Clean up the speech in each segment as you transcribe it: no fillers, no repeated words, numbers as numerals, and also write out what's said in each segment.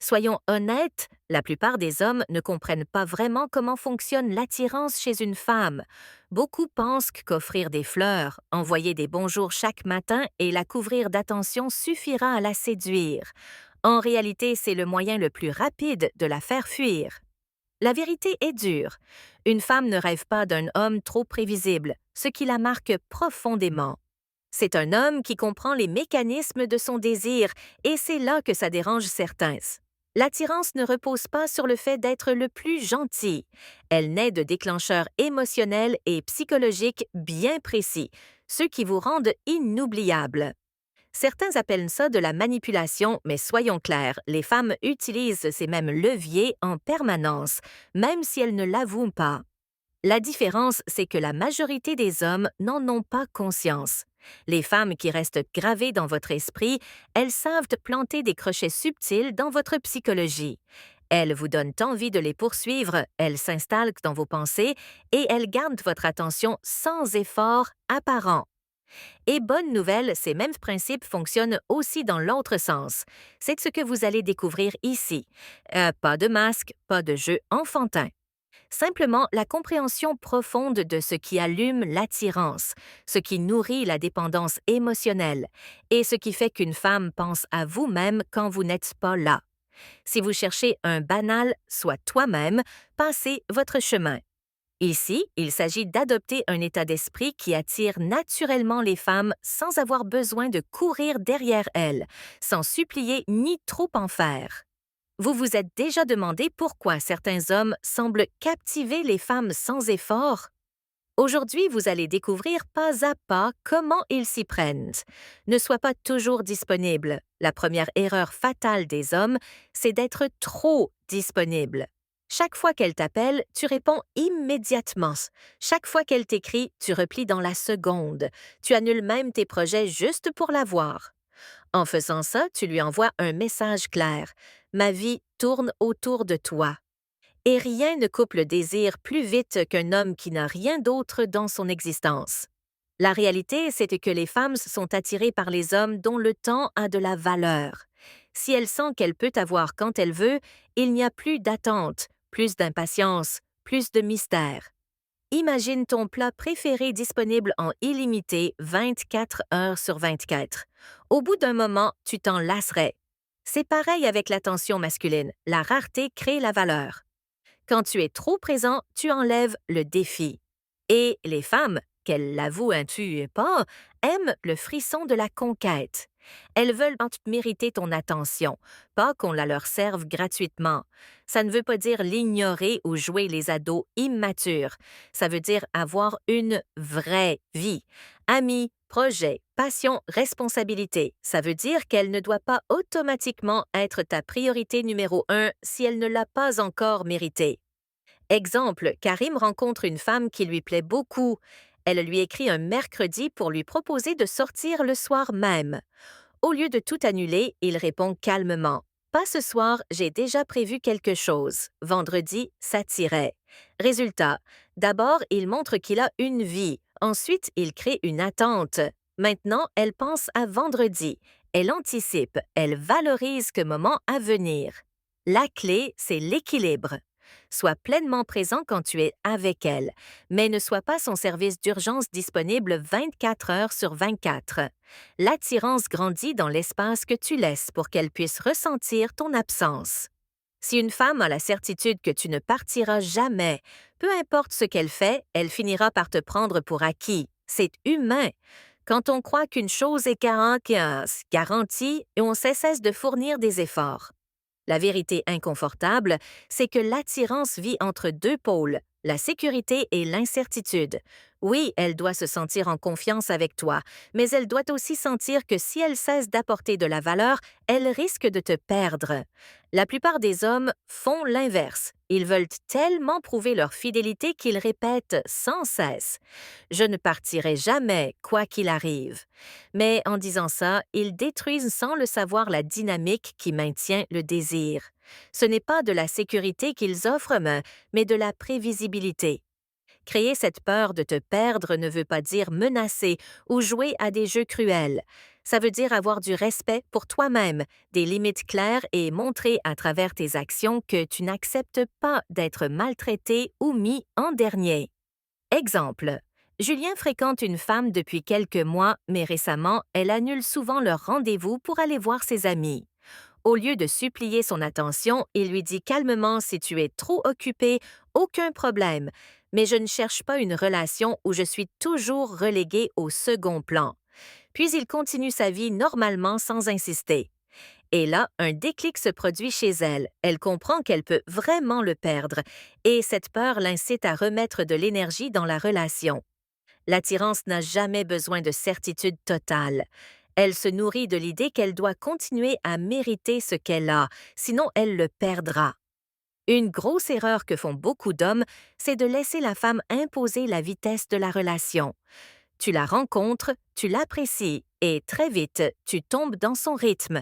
Soyons honnêtes, la plupart des hommes ne comprennent pas vraiment comment fonctionne l'attirance chez une femme. Beaucoup pensent qu'offrir des fleurs, envoyer des bonjours chaque matin et la couvrir d'attention suffira à la séduire. En réalité, c'est le moyen le plus rapide de la faire fuir. La vérité est dure. Une femme ne rêve pas d'un homme trop prévisible, ce qui la marque profondément. C'est un homme qui comprend les mécanismes de son désir et c'est là que ça dérange certains. L'attirance ne repose pas sur le fait d'être le plus gentil. Elle naît de déclencheurs émotionnels et psychologiques bien précis, ceux qui vous rendent inoubliables. Certains appellent ça de la manipulation, mais soyons clairs, les femmes utilisent ces mêmes leviers en permanence, même si elles ne l'avouent pas. La différence, c'est que la majorité des hommes n'en ont pas conscience. Les femmes qui restent gravées dans votre esprit, elles savent planter des crochets subtils dans votre psychologie. Elles vous donnent envie de les poursuivre, elles s'installent dans vos pensées et elles gardent votre attention sans effort apparent. Et bonne nouvelle, ces mêmes principes fonctionnent aussi dans l'autre sens. C'est ce que vous allez découvrir ici. Pas de masque, pas de jeu enfantin. Simplement la compréhension profonde de ce qui allume l'attirance, ce qui nourrit la dépendance émotionnelle et ce qui fait qu'une femme pense à vous-même quand vous n'êtes pas là. Si vous cherchez un banal, soit toi-même, passez votre chemin. Ici, il s'agit d'adopter un état d'esprit qui attire naturellement les femmes sans avoir besoin de courir derrière elles, sans supplier ni trop en faire. Vous vous êtes déjà demandé pourquoi certains hommes semblent captiver les femmes sans effort? Aujourd'hui, vous allez découvrir pas à pas comment ils s'y prennent. Ne sois pas toujours disponible. La première erreur fatale des hommes, c'est d'être trop disponible. Chaque fois qu'elle t'appelle, tu réponds immédiatement. Chaque fois qu'elle t'écrit, tu replies dans la seconde. Tu annules même tes projets juste pour la voir. En faisant ça, tu lui envoies un message clair. Ma vie tourne autour de toi. Et rien ne coupe le désir plus vite qu'un homme qui n'a rien d'autre dans son existence. La réalité, c'est que les femmes sont attirées par les hommes dont le temps a de la valeur. Si elle sent qu'elle peut avoir quand elle veut, il n'y a plus d'attente, plus d'impatience, plus de mystère. Imagine ton plat préféré disponible en illimité 24 heures sur 24. Au bout d'un moment, tu t'en lasserais. C'est pareil avec l'attention masculine. La rareté crée la valeur. Quand tu es trop présent, tu enlèves le défi. Et les femmes, qu'elles l'avouent tu pas, aiment le frisson de la conquête. Elles veulent mériter ton attention, pas qu'on la leur serve gratuitement. Ça ne veut pas dire l'ignorer ou jouer les ados immatures. Ça veut dire avoir une vraie vie. Amis, projets, passion, responsabilité. Ça veut dire qu'elle ne doit pas automatiquement être ta priorité numéro un si elle ne l'a pas encore méritée. Exemple, Karim rencontre une femme qui lui plaît beaucoup. Elle lui écrit un mercredi pour lui proposer de sortir le soir même. Au lieu de tout annuler, il répond calmement. Pas ce soir, j'ai déjà prévu quelque chose. Vendredi, ça tirait. Résultat, d'abord, il montre qu'il a une vie. Ensuite, il crée une attente. Maintenant, elle pense à vendredi. Elle anticipe, elle valorise ce moment à venir. La clé, c'est l'équilibre. Sois pleinement présent quand tu es avec elle, mais ne sois pas son service d'urgence disponible 24 heures sur 24. L'attirance grandit dans l'espace que tu laisses pour qu'elle puisse ressentir ton absence. Si une femme a la certitude que tu ne partiras jamais, peu importe ce qu'elle fait, elle finira par te prendre pour acquis. C'est humain. Quand on croit qu'une chose est garantie, on cesse de fournir des efforts. La vérité inconfortable, c'est que l'attirance vit entre deux pôles, la sécurité et l'incertitude. Oui, elle doit se sentir en confiance avec toi, mais elle doit aussi sentir que si elle cesse d'apporter de la valeur, elle risque de te perdre. La plupart des hommes font l'inverse. Ils veulent tellement prouver leur fidélité qu'ils répètent sans cesse. Je ne partirai jamais, quoi qu'il arrive. Mais en disant ça, ils détruisent sans le savoir la dynamique qui maintient le désir. Ce n'est pas de la sécurité qu'ils offrent, mais de la prévisibilité. Créer cette peur de te perdre ne veut pas dire menacer ou jouer à des jeux cruels. Ça veut dire avoir du respect pour toi-même, des limites claires et montrer à travers tes actions que tu n'acceptes pas d'être maltraité ou mis en dernier. Exemple. Julien fréquente une femme depuis quelques mois, mais récemment, elle annule souvent leur rendez-vous pour aller voir ses amis. Au lieu de supplier son attention, il lui dit calmement si tu es trop occupé, aucun problème, mais je ne cherche pas une relation où je suis toujours relégué au second plan. Puis il continue sa vie normalement sans insister. Et là, un déclic se produit chez elle. Elle comprend qu'elle peut vraiment le perdre, et cette peur l'incite à remettre de l'énergie dans la relation. L'attirance n'a jamais besoin de certitude totale. Elle se nourrit de l'idée qu'elle doit continuer à mériter ce qu'elle a, sinon elle le perdra. Une grosse erreur que font beaucoup d'hommes, c'est de laisser la femme imposer la vitesse de la relation. Tu la rencontres, tu l'apprécies et très vite, tu tombes dans son rythme.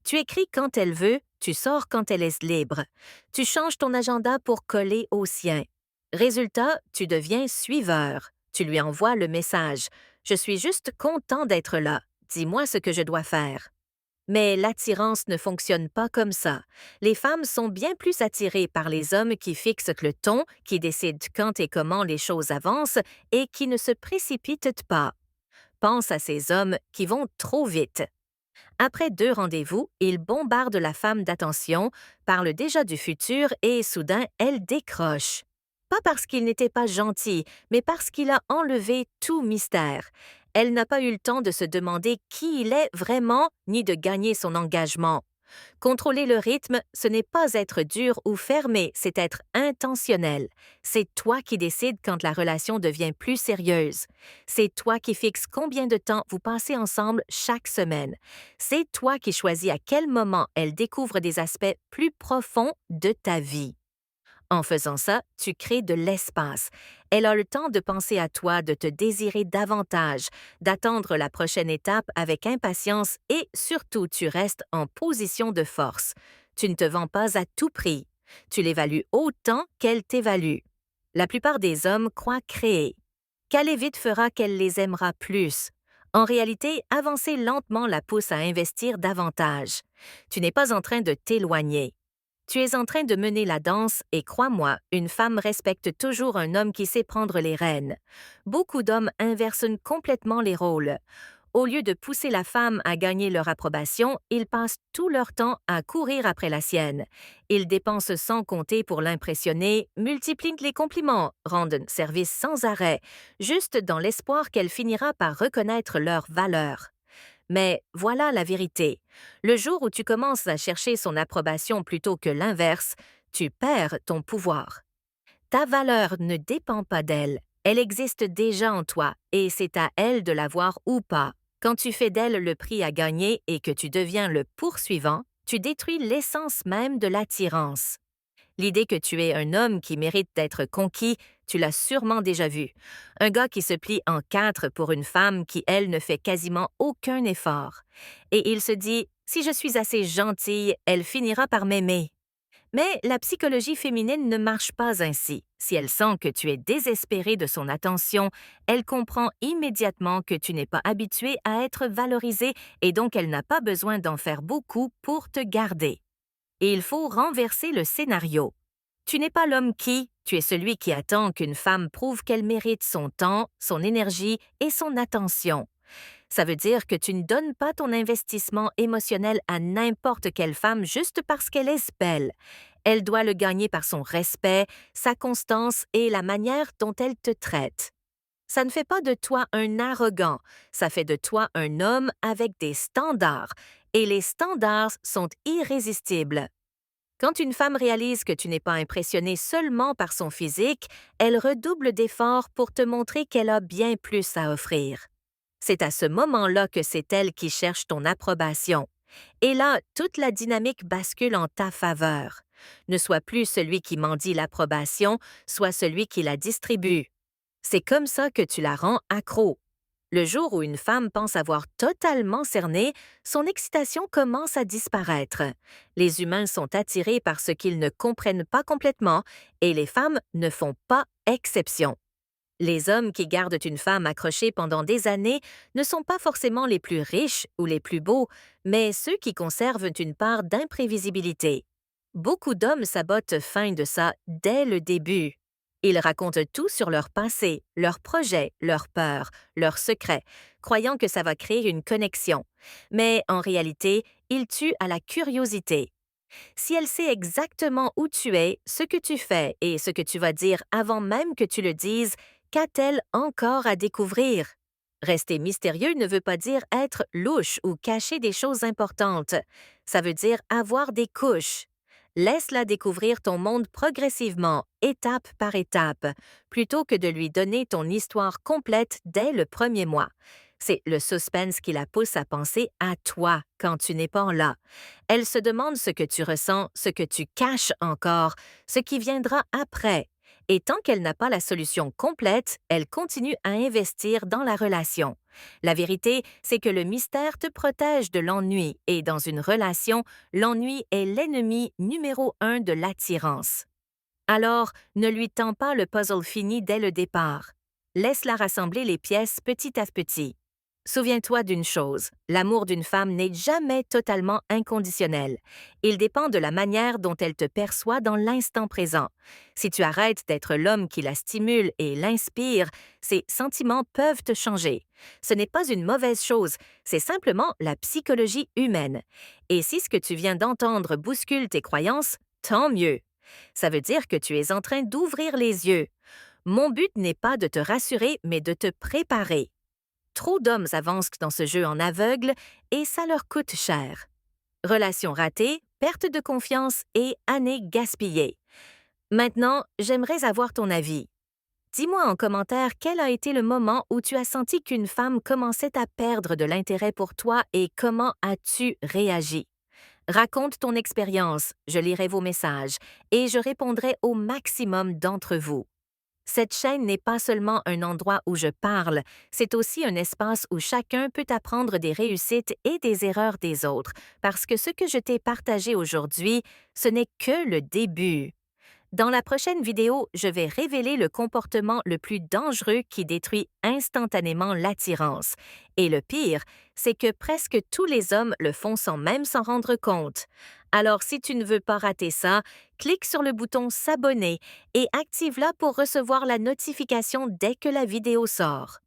Tu écris quand elle veut, tu sors quand elle est libre. Tu changes ton agenda pour coller au sien. Résultat, tu deviens suiveur. Tu lui envoies le message. Je suis juste content d'être là. Dis-moi ce que je dois faire. Mais l'attirance ne fonctionne pas comme ça. Les femmes sont bien plus attirées par les hommes qui fixent le ton, qui décident quand et comment les choses avancent et qui ne se précipitent pas. Pense à ces hommes qui vont trop vite. Après 2 rendez-vous, ils bombardent la femme d'attention, parlent déjà du futur et soudain, elle décroche. Pas parce qu'il n'était pas gentil, mais parce qu'il a enlevé tout mystère. Elle n'a pas eu le temps de se demander qui il est vraiment, ni de gagner son engagement. Contrôler le rythme, ce n'est pas être dur ou fermé, c'est être intentionnel. C'est toi qui décides quand la relation devient plus sérieuse. C'est toi qui fixes combien de temps vous passez ensemble chaque semaine. C'est toi qui choisis à quel moment elle découvre des aspects plus profonds de ta vie. En faisant ça, tu crées de l'espace. Elle a le temps de penser à toi, de te désirer davantage, d'attendre la prochaine étape avec impatience et surtout tu restes en position de force. Tu ne te vends pas à tout prix. Tu l'évalues autant qu'elle t'évalue. La plupart des hommes croient créer. Qu'aller vite fera qu'elle les aimera plus. En réalité, avancer lentement la pousse à investir davantage. Tu n'es pas en train de t'éloigner. Tu es en train de mener la danse et crois-moi, une femme respecte toujours un homme qui sait prendre les rênes. Beaucoup d'hommes inversent complètement les rôles. Au lieu de pousser la femme à gagner leur approbation, ils passent tout leur temps à courir après la sienne. Ils dépensent sans compter pour l'impressionner, multiplient les compliments, rendent service sans arrêt, juste dans l'espoir qu'elle finira par reconnaître leur valeur. Mais voilà la vérité. Le jour où tu commences à chercher son approbation plutôt que l'inverse, tu perds ton pouvoir. Ta valeur ne dépend pas d'elle. Elle existe déjà en toi et c'est à elle de l'avoir ou pas. Quand tu fais d'elle le prix à gagner et que tu deviens le poursuivant, tu détruis l'essence même de l'attirance. L'idée que tu es un homme qui mérite d'être conquis, tu l'as sûrement déjà vu. Un gars qui se plie en 4 pour une femme qui, elle, ne fait quasiment aucun effort. Et il se dit, si je suis assez gentille, elle finira par m'aimer. Mais la psychologie féminine ne marche pas ainsi. Si elle sent que tu es désespéré de son attention, elle comprend immédiatement que tu n'es pas habitué à être valorisé et donc elle n'a pas besoin d'en faire beaucoup pour te garder. Et il faut renverser le scénario. Tu n'es pas l'homme qui, tu es celui qui attend qu'une femme prouve qu'elle mérite son temps, son énergie et son attention. Ça veut dire que tu ne donnes pas ton investissement émotionnel à n'importe quelle femme juste parce qu'elle est belle. Elle doit le gagner par son respect, sa constance et la manière dont elle te traite. Ça ne fait pas de toi un arrogant, ça fait de toi un homme avec des standards, et les standards sont irrésistibles. Quand une femme réalise que tu n'es pas impressionné seulement par son physique, elle redouble d'efforts pour te montrer qu'elle a bien plus à offrir. C'est à ce moment-là que c'est elle qui cherche ton approbation. Et là, toute la dynamique bascule en ta faveur. Ne sois plus celui qui mendie l'approbation, sois celui qui la distribue. C'est comme ça que tu la rends accro. Le jour où une femme pense avoir totalement cerné, son excitation commence à disparaître. Les humains sont attirés par ce qu'ils ne comprennent pas complètement et les femmes ne font pas exception. Les hommes qui gardent une femme accrochée pendant des années ne sont pas forcément les plus riches ou les plus beaux, mais ceux qui conservent une part d'imprévisibilité. Beaucoup d'hommes sabotent fin de ça dès le début. Ils racontent tout sur leur passé, leurs projets, leurs peurs, leurs secrets, croyant que ça va créer une connexion. Mais en réalité, ils tuent à la curiosité. Si elle sait exactement où tu es, ce que tu fais et ce que tu vas dire avant même que tu le dises, qu'a-t-elle encore à découvrir? Rester mystérieux ne veut pas dire être louche ou cacher des choses importantes. Ça veut dire avoir des couches. Laisse-la découvrir ton monde progressivement, étape par étape, plutôt que de lui donner ton histoire complète dès le premier mois. C'est le suspense qui la pousse à penser à toi quand tu n'es pas là. Elle se demande ce que tu ressens, ce que tu caches encore, ce qui viendra après. Et tant qu'elle n'a pas la solution complète, elle continue à investir dans la relation. La vérité, c'est que le mystère te protège de l'ennui et dans une relation, l'ennui est l'ennemi numéro un de l'attirance. Alors, ne lui tends pas le puzzle fini dès le départ. Laisse-la rassembler les pièces petit à petit. Souviens-toi d'une chose, l'amour d'une femme n'est jamais totalement inconditionnel. Il dépend de la manière dont elle te perçoit dans l'instant présent. Si tu arrêtes d'être l'homme qui la stimule et l'inspire, ses sentiments peuvent te changer. Ce n'est pas une mauvaise chose, c'est simplement la psychologie humaine. Et si ce que tu viens d'entendre bouscule tes croyances, tant mieux. Ça veut dire que tu es en train d'ouvrir les yeux. Mon but n'est pas de te rassurer, mais de te préparer. Trop d'hommes avancent dans ce jeu en aveugle et ça leur coûte cher. Relations ratées, perte de confiance et années gaspillées. Maintenant, j'aimerais avoir ton avis. Dis-moi en commentaire quel a été le moment où tu as senti qu'une femme commençait à perdre de l'intérêt pour toi et comment as-tu réagi? Raconte ton expérience, je lirai vos messages et je répondrai au maximum d'entre vous. Cette chaîne n'est pas seulement un endroit où je parle, c'est aussi un espace où chacun peut apprendre des réussites et des erreurs des autres, parce que ce que je t'ai partagé aujourd'hui, ce n'est que le début. Dans la prochaine vidéo, je vais révéler le comportement le plus dangereux qui détruit instantanément l'attirance. Et le pire, c'est que presque tous les hommes le font sans même s'en rendre compte. Alors si tu ne veux pas rater ça, clique sur le bouton s'abonner et active-la pour recevoir la notification dès que la vidéo sort.